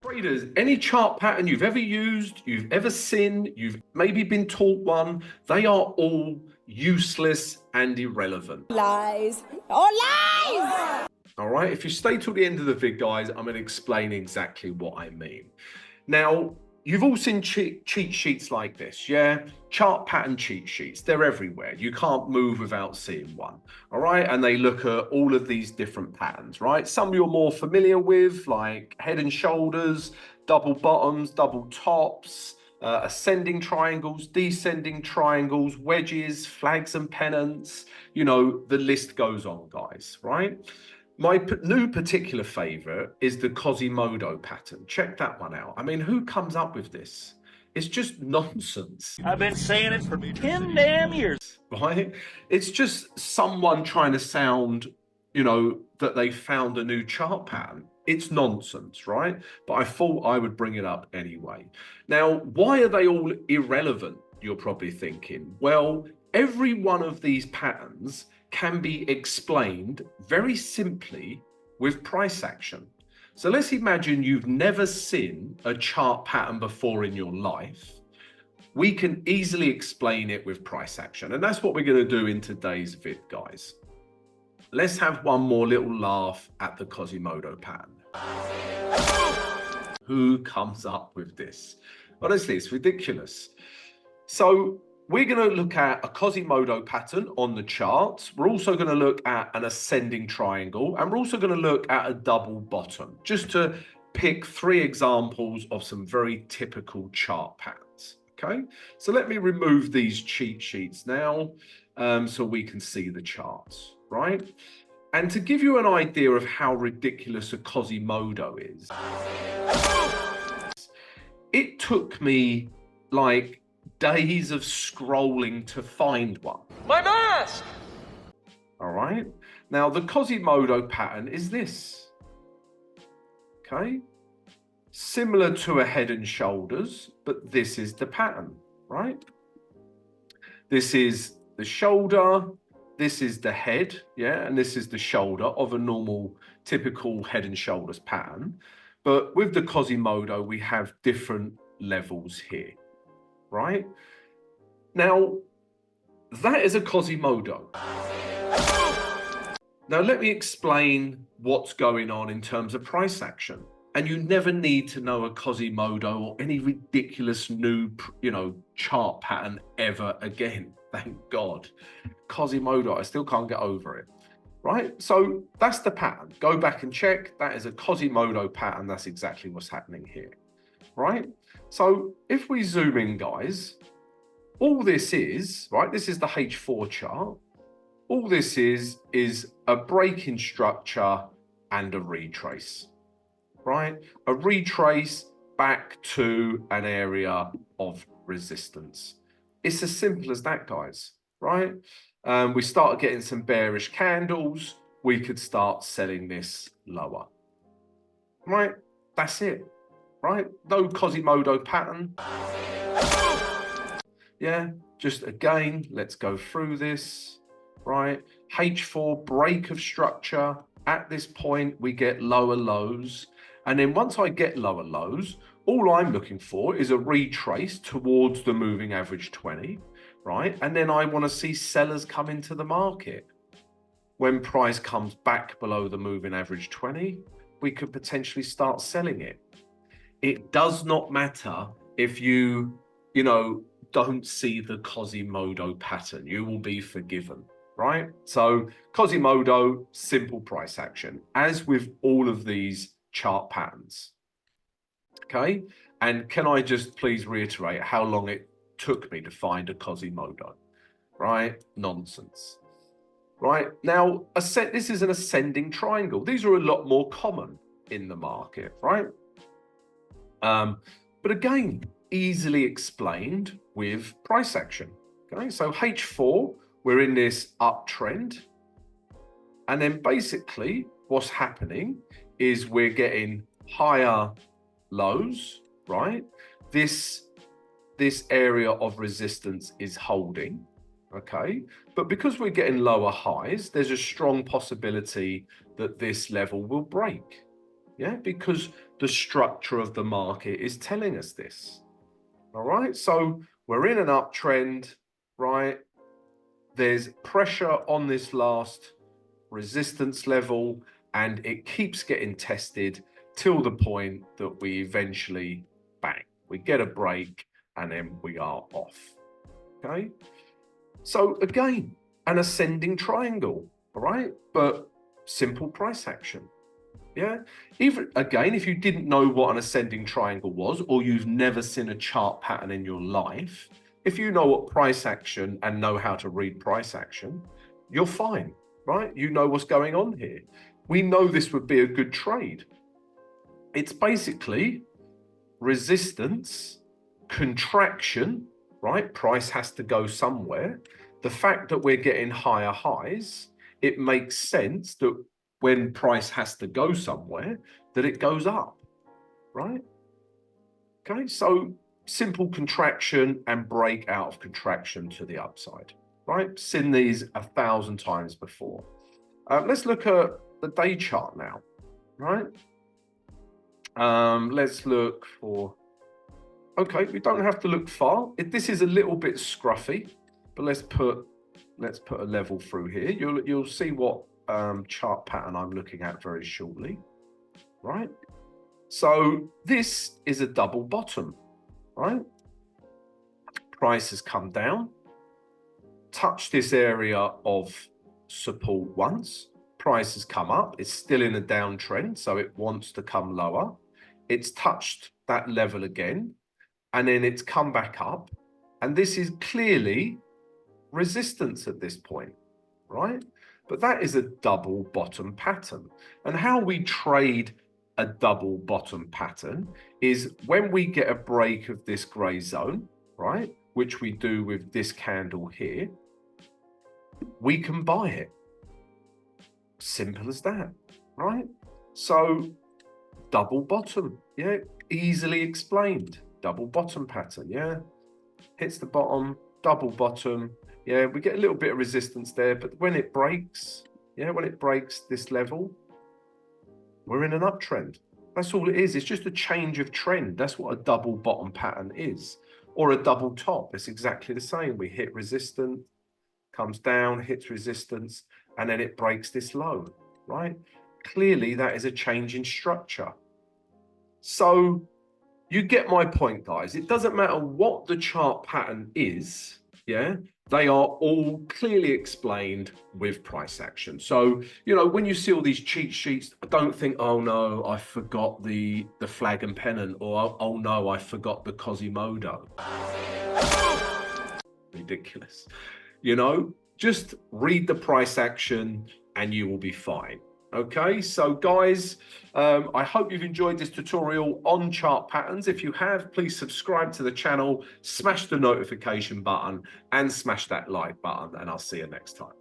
Traders, any chart pattern you've ever used, you've ever seen, you've maybe been taught one, they are all useless and irrelevant. Lies. Oh, lies! All right, if you stay till the end of the vid, guys, I'm going to explain exactly what I mean. Now, you've all seen cheat sheets like this, yeah? Chart pattern cheat sheets, they're everywhere. You can't move without seeing one, all right? And they look at all of these different patterns, right? Some you're more familiar with, like head and shoulders, double bottoms, double tops, ascending triangles, descending triangles, wedges, flags and pennants. You know, the list goes on, guys, right? My new particular favorite is the Quasimodo pattern. Check that one out. I mean, who comes up with this? It's just nonsense. I've been saying it for 10 damn years. Right? It's just someone trying to sound, that they found a new chart pattern. It's nonsense, right? But I thought I would bring it up anyway. Now, why are they all irrelevant? You're probably thinking. Well, every one of these patterns can be explained very simply with price action. So let's imagine you've never seen a chart pattern before in your life. We can easily explain it with price action. And that's what we're going to do in today's vid, guys. Let's have one more little laugh at the Quasimodo pattern. Who comes up with this? Honestly, it's ridiculous. So we're going to look at a Quasimodo pattern on the charts. We're also going to look at an ascending triangle, and we're also going to look at a double bottom, just to pick 3 examples of some very typical chart patterns. Okay, so let me remove these cheat sheets now so we can see the charts, right? And to give you an idea of how ridiculous a Quasimodo is, it took me like days of scrolling to find one. My mask! All right. Now, the Quasimodo pattern is this. Okay. Similar to a head and shoulders, but this is the pattern, right? This is the shoulder. This is the head, yeah, and this is the shoulder of a normal, typical head and shoulders pattern. But with the Quasimodo, we have different levels here. Right? Now, that is a Quasimodo. Now, let me explain what's going on in terms of price action. And you never need to know a Quasimodo or any ridiculous new, chart pattern ever again. Thank God. Quasimodo, I still can't get over it. Right? So that's the pattern. Go back and check. That is a Quasimodo pattern. That's exactly what's happening here. Right? So if we zoom in, guys, all this is, right, this is the H4 chart. All this is a break in structure and a retrace, right? A retrace back to an area of resistance. It's as simple as that, guys, right? We start getting some bearish candles. We could start selling this lower, right? That's it. Right? No Quasimodo pattern. Yeah, just again, let's go through this, right? H4 break of structure. At this point, we get lower lows. And then once I get lower lows, all I'm looking for is a retrace towards the moving average 20, right? And then I want to see sellers come into the market. When price comes back below the moving average 20, we could potentially start selling it. It does not matter if you don't see the Quasimodo pattern. You will be forgiven, right? So Quasimodo, simple price action, as with all of these chart patterns. Okay? And can I just please reiterate how long it took me to find a Quasimodo, right? Nonsense. Right? Now, this is an ascending triangle. These are a lot more common in the market, right? But again, easily explained with price action. Okay, so H4, we're in this uptrend. And then basically what's happening is we're getting higher lows, right? This area of resistance is holding, okay? But because we're getting lower highs, there's a strong possibility that this level will break. Yeah, because the structure of the market is telling us this. All right, so we're in an uptrend, right? There's pressure on this last resistance level, and it keeps getting tested till the point that we eventually, bang, we get a break and then we are off. Okay, so again, an ascending triangle, all right, but simple price action. Yeah, even again, if you didn't know what an ascending triangle was, or you've never seen a chart pattern in your life, if you know what price action and know how to read price action, you're fine, right? You know what's going on here. We know this would be a good trade. It's basically resistance, contraction, right? Price has to go somewhere. The fact that we're getting higher highs, it makes sense that when price has to go somewhere, that it goes up, right? Okay, so simple contraction and break out of contraction to the upside, right? Seen these 1,000 times before. Let's look at the day chart now, right? Let's look for, okay, we don't have to look far. This is a little bit scruffy, but let's put a level through here. You'll see what chart pattern I'm looking at very shortly, right? So this is a double bottom, right? Price has come down, touched this area of support once, price has come up, it's still in a downtrend, so it wants to come lower. It's touched that level again, and then it's come back up, and this is clearly resistance at this point, right? But that is a double bottom pattern. And how we trade a double bottom pattern is when we get a break of this gray zone, right, which we do with this candle here, we can buy it. Simple as that, right? So double bottom, yeah, easily explained. Double bottom pattern, yeah, hits the bottom, double bottom. Yeah, we get a little bit of resistance there, but when it breaks, yeah, when it breaks this level, we're in an uptrend. That's all it is. It's just a change of trend. That's what a double bottom pattern is, or a double top. It's exactly the same. We hit resistance, comes down, hits resistance, and then it breaks this low, right? Clearly, that is a change in structure. So you get my point, guys. It doesn't matter what the chart pattern is, yeah? They are all clearly explained with price action. So, you know, when you see all these cheat sheets, don't think, oh no, I forgot the flag and pennant, or oh no, I forgot the Quasimodo. Ridiculous. You know, just read the price action and you will be fine. Okay, so guys, I hope you've enjoyed this tutorial on chart patterns. If you have, please subscribe to the channel, smash the notification button and smash that like button, and I'll see you next time.